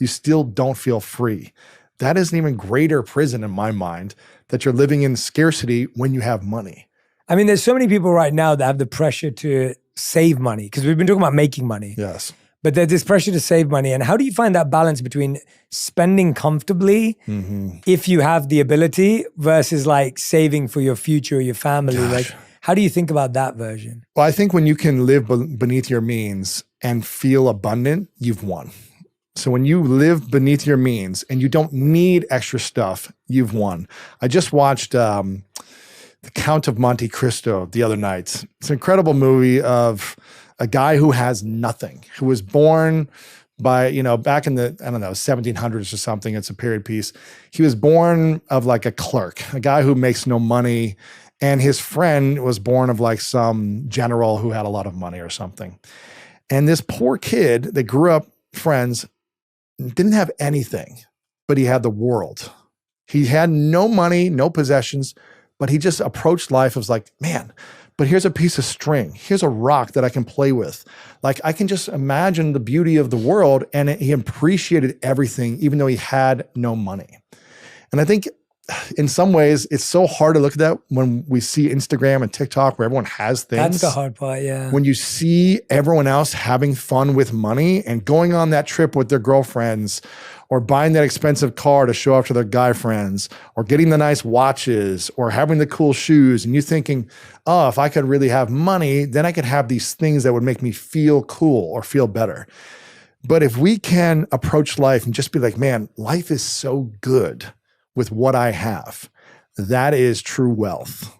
you still don't feel free. That is an even greater prison in my mind, that you're living in scarcity when you have money. I mean, there's so many people right now that have the pressure to save money, because we've been talking about making money. Yes. But there's this pressure to save money. And how do you find that balance between spending comfortably if you have the ability versus like saving for your future or your family? Like, how do you think about that version? Well, I think when you can live beneath your means and feel abundant, you've won. So when you live beneath your means and you don't need extra stuff, you've won. I just watched The Count of Monte Cristo the other night. It's an incredible movie of a guy who has nothing, who was born by, back in the, 1700s or something. It's a period piece. He was born of like a clerk, a guy who makes no money. And his friend was born of like some general who had a lot of money or something. And this poor kid that grew up friends didn't have anything, but he had the world. He had no money, no possessions, but he just approached life as like, man, but here's a piece of string. Here's a rock that I can play with. Like, I can just imagine the beauty of the world. And he appreciated everything, even though he had no money. And I think in some ways, it's so hard to look at that when we see Instagram and TikTok where everyone has things. That's the hard part, yeah. When you see everyone else having fun with money and going on that trip with their girlfriends, or buying that expensive car to show off to their guy friends, or getting the nice watches, or having the cool shoes, and you thinking, oh, if I could really have money, then I could have these things that would make me feel cool or feel better. But if we can approach life and just be like, man, life is so good with what I have, that is true wealth.